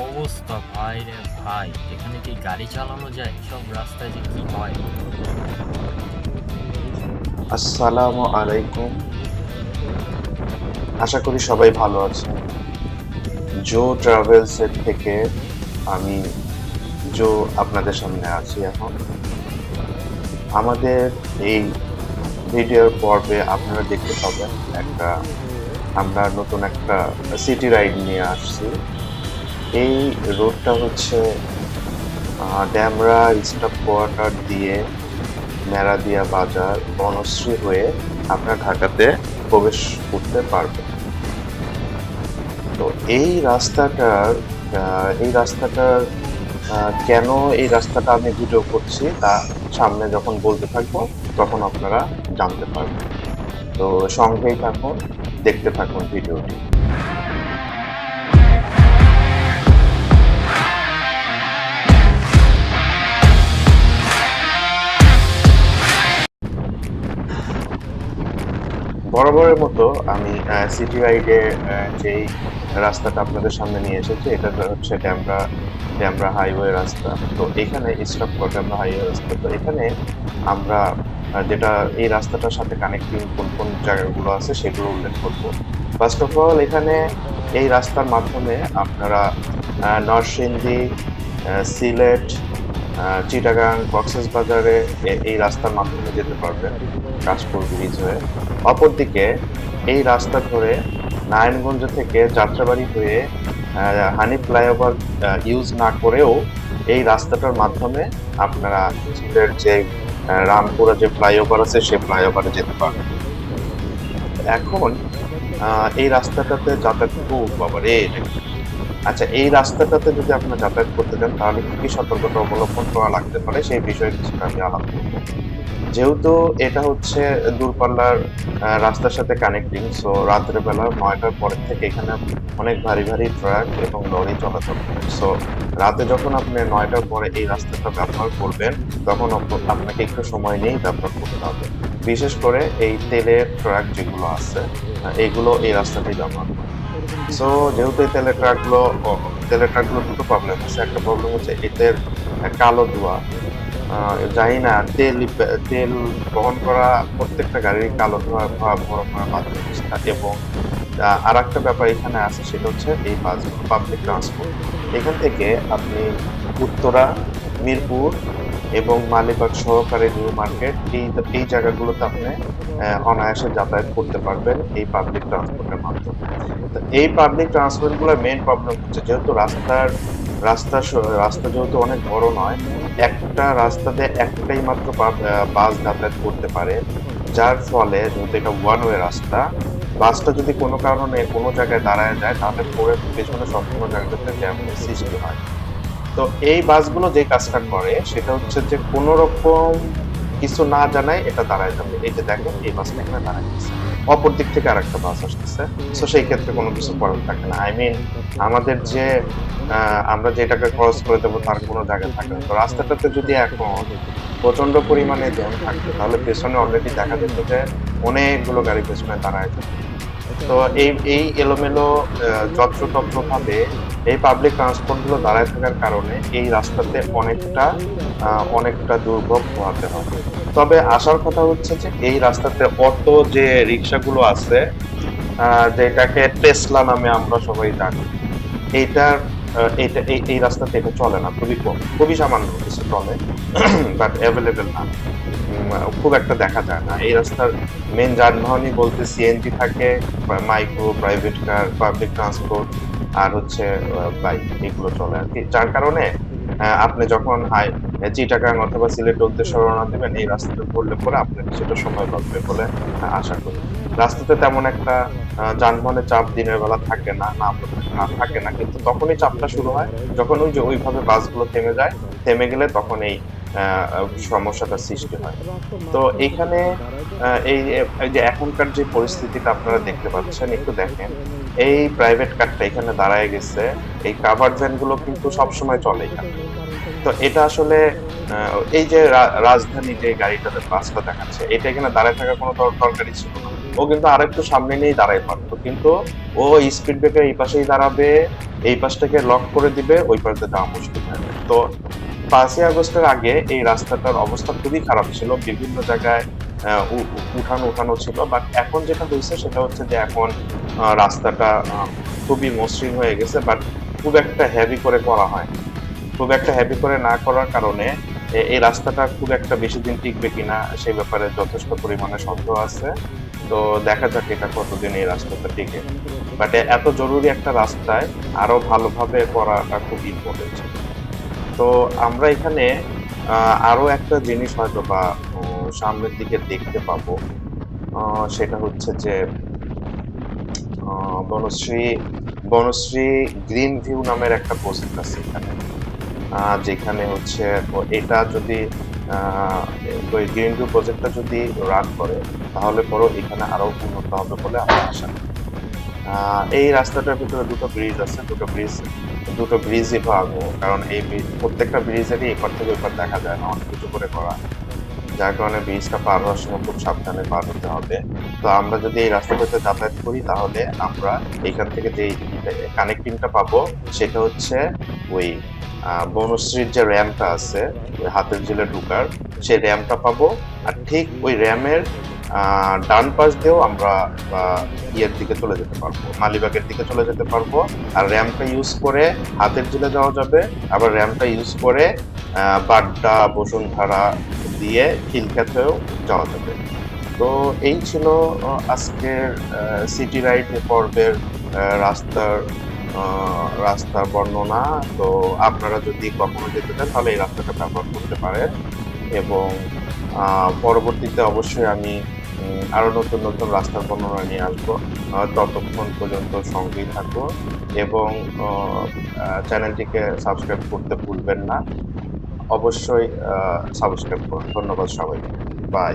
অবস্থা ভাই রে ভাই, এখানে কি গাড়ি চালানো যায়? সব রাস্তায় যে কি হয়! আসসালামু আলাইকুম। আশা করি সবাই ভালো আছেন। জো ট্রাভেলস এর থেকে আমি জো আপনাদের সামনে আছি এখন। আমাদের এই ভিডিওর পর্বে আপনারা দেখতে পাবেন আমরা নতুন একটা সিটি রাইড নিয়ে আসছি। এই রোডটা হচ্ছে ড্যামরা স্টাফ কোয়ার্টার দিয়ে মেরাদিয়া বাজার বনশ্রী হয়ে আপনার ঢাকাতে প্রবেশ করতে পারবেন। তো এই রাস্তাটার কেন এই রাস্তাটা আমি ভিডিও করছি তা সামনে যখন বলতে থাকবো তখন আপনারা জানতে পারবেন। তো সঙ্গেই থাকুন, দেখতে থাকুন ভিডিওটি। বরাবরের মতো আমি সিটি রাইডে যেই রাস্তাটা আপনাদের সামনে নিয়ে এসেছি এটা হচ্ছে ড্যামরা হাইওয়ে রাস্তা। তো এখানে স্টপ করে ড্যামরা হাইওয়ে রাস্তা। তো এখানে আমরা যেটা এই রাস্তাটার সাথে কানেক্টিং কোন কোন জায়গাগুলো আছে সেগুলো উল্লেখ করব। ফার্স্ট অফ অল এখানে এই রাস্তার মাধ্যমে আপনারা নরসিংদী, সিলেট, চিটাগাং, কক্সবাজারে এই রাস্তার মাধ্যমে যেতে পারবেন কাশফুল ব্রিজ হয়ে। অপরদিকে এই রাস্তা ধরে নারায়ণগঞ্জ থেকে যাত্রাবাড়ি হয়ে হানি ফ্লাইওভার ইউজ না করেও এই রাস্তাটার মাধ্যমে আপনারা সিলেট যে রামপুরা যে ফ্লাইওভার আছে সেই ফ্লাইওভারে যেতে পারবেন। এখন এই রাস্তাটাতে যাতায়াত খুব বাবারে। আচ্ছা, এই রাস্তাটাতে যদি আপনার যাতায়াত করতে চান তাহলে কি কি সতর্কতা অবলম্বন করা লাগতে পারে সেই বিষয়ে কিছুটা আমি আলাপ করবো। যেহেতু এটা হচ্ছে দূরপাল্লার রাস্তার সাথে কানেক্টিং, সো রাতের বেলা ৯টার পরের থেকে এখানে অনেক ভারী ভারী ট্রাক এবং লরি চলাচল করে। সো রাতে যখন আপনি ৯টার পরে এই রাস্তাটা ব্যবহার করবেন তখন আপনাকে একটু সময় নিয়েই ব্যবহার করতে হবে। বিশেষ করে এই তেলের ট্রাক যেগুলো আছে এগুলো এই রাস্তাতেই ব্যবহার করে। সো যেহেতু এই তেলের ট্রাকগুলো দুটো প্রবলেম আছে। একটা প্রবলেম হচ্ছে এদের কালো ধোঁয়া। জানি না, তেল বহন করা প্রত্যেকটা গাড়ির কালো ধোঁয়া বড় করা বাধ্যতা। এবং আর একটা ব্যাপার এখানে আছে সেটা হচ্ছে এই বাসগুলো পাবলিক ট্রান্সপোর্ট। এখান থেকে আপনি উত্তরা, মিরপুর এবং মালিবাগ সহকারে নিউ মার্কেট এই জায়গাগুলোতে আপনি অনায়াসে যাতায়াত করতে পারবেন এই পাবলিক ট্রান্সপোর্টের মাধ্যমে। তো এই পাবলিক ট্রান্সপোর্ট গুলোর মেইন প্রবলেম হচ্ছে যেহেতু রাস্তা যেহেতু অনেক বড় নয়, একটা রাস্তাতে একটাই মাত্র বাস যাতায়াত করতে পারে। যার ফলে যেহেতু এটা ওয়ান ওয়ে রাস্তা, বাসটা যদি কোনো কারণে কোনো জায়গায় দাঁড়ায় যায় তাহলে পরে পেছনে সম্পূর্ণ জায়গাটাতে জ্যামের সৃষ্টি হয়। তো এই বাসগুলো যে কাজটা করে সেটা হচ্ছে যে কোনো রকম কিছু না জানায় এটা দাঁড়ায় যাবে। এই যে দেখেন এই বাসটা এখানে দাঁড়ায় গেছে, অপর দিক থেকে আরেকটা বাস আসতেছে। তো সেই ক্ষেত্রে কোনো কিছু করার থাকে না। আই মিন আমাদের যে আমরা যেটাকে ক্রস করে দেবো তার কোনো জায়গা থাকে না। তো রাস্তাটাতে যদি এখন প্রচন্ড পরিমাণে জ্যাম থাকতো তাহলে পেছনে অলরেডি দেখা যেত যে অনেকগুলো গাড়ি পেছনে দাঁড়ায় যেত। তো এই এলোমেলো যত্রতত্র ভাবে এই পাবলিক ট্রান্সপোর্ট গুলো দাঁড়ায় থাকার কারণে এই রাস্তাতে অনেকটা দুর্ভোগ পোহাতে হয়। তবে আসার কথা হচ্ছে যে এই রাস্তাতে অটো যে রিক্সাগুলো আছে, যেটাকে টেসলা নামে আমরা সবাই জানি, এইটার এই রাস্তাতে এটা চলে না, খুবই কম, খুবই সামান্য কিছু চলে, বাট অ্যাভেলেবেল না। খুব একটা দেখা যায় না। এই রাস্তার মেন যানবাহনই বলতে সিএনজি থাকে, micro, private car, public transport আর হচ্ছে বাইক, এগুলো চলে আর কি। যার কারণে আপনি যখন চিটাগাং অথবা সিলেটের উদ্দেশ্যে রওনা দিবেন এই রাস্তাটা ধরলে পরে আপনার কিছুটা সময় লাগবে বলে আশা করি। রাস্তাতে তেমন একটা যানবাহনের চাপ দিনের বেলা থাকে না, না থাকে না, কিন্তু তখনই চাপটা শুরু হয় যখন ওই যে ওইভাবে বাসগুলো থেমে যায়। থেমে গেলে তখন এই সমস্যাটা সৃষ্টি হয়। তো এইখানে এই যে এখনকার যে পরিস্থিতিটা আপনারা দেখতে পাচ্ছেন, একটু দেখেন এই প্রাইভেট কারটা এখানে দাঁড়ায় গেছে। এই কাভার্ড ভ্যান গুলো কিন্তু সবসময় চলে এখানে। তো এটা আসলে এই যে রাজধানী যে গাড়িটাতে বাসটা দেখাচ্ছে এটা এখানে দাঁড়ায় থাকার কোনো দরকারই ছিল না। ও কিন্তু আরেকটু সামনে নিয়েই দাঁড়াই পারতো, কিন্তু ও স্পিড ব্রেকার এই পাশেই দাঁড়াবে, এই পাশটাকে লক করে দিবে, ওই পাশে যাওয়া মুশকিল হয়ে যাবে। তো 5ই আগস্টের আগে এই রাস্তাটার অবস্থা খুবই খারাপ ছিল, বিভিন্ন জায়গায় উঠানো উঠানো ছিল। বাট এখন যেটা হয়েছে সেটা হচ্ছে যে এখন রাস্তাটা খুবই মসৃণ হয়ে গেছে, বাট খুব একটা হেভি করে করা হয়, খুব একটা হেভি করে না করার কারণে এই রাস্তাটা খুব একটা বেশি দিন টিকবে কিনা সেই ব্যাপারে যথেষ্ট পরিমাণে সন্দেহ আছে। তো দেখা যাক এটা কতদিন এই রাস্তাটা টিকে। বাট এত জরুরি একটা রাস্তায় আরো ভালোভাবে করাটা খুব ইম্পর্টেন্ট ছিল। তো আমরা এখানে আরো একটা জিনিস হয়তো বা সামনের দিকে দেখতে পাবো, সেটা হচ্ছে যে বনশ্রী বনশ্রী গ্রিন ভিউ নামের একটা প্রজেক্ট আছে এখানে, যেখানে হচ্ছে এটা যদি আহ, ওই গ্রিন ভিউ প্রজেক্টটা যদি রান করে তাহলে পরও এখানে আরো উন্নত হবে বলে আমার আশা। এই রাস্তাটার ভিতরে দুটো ব্রিজই ভাঙবো, কারণ এই প্রত্যেকটা ব্রিজেরই এপার থেকে ওইপার দেখা যায় না, অনেক কিছু করে করা, যার কারণে ব্রিজটা পার হওয়ার সময় খুব সাবধানে পার হতে হবে। তো আমরা যদি এই রাস্তাটাতে যাতায়াত করি তাহলে আমরা এখান থেকে যে কানেক্টিংটা পাবো সেটা হচ্ছে ওই বনশ্রীর যে র্যামটা আছে ওই হাতের ঝিলে ঢুকার, সেই র্যামটা পাবো। আর ঠিক ওই র্যামের ডান পাশ দিয়েও আমরা ইয়ের দিকে চলে যেতে পারবো, মালিবাগের দিকে চলে যেতে পারবো। আর র্যামটা ইউজ করে হাতের ঝিলে যাওয়া যাবে, আবার র্যামটা ইউজ করে বাড্ডা বসুন্ধরা দিয়ে খিলক্ষেতেও যাওয়া যাবে। তো এই ছিল আজকের সিটি রাইড পর্বের রাস্তার বর্ণনা। তো আপনারা যদি কখনো যেতে চান তাহলে এই রাস্তাটা ব্যবহার করতে পারেন, এবং পরবর্তীতে অবশ্যই আমি আরো নতুন নতুন রাস্তার বর্ণনা নিয়ে আসবো। ততক্ষণ পর্যন্ত সঙ্গেই থাকুন এবং চ্যানেলটিকে সাবস্ক্রাইব করতে ভুলবেন না। অবশ্যই সাবস্ক্রাইব করুন। ধন্যবাদ সবাইকে। বাই।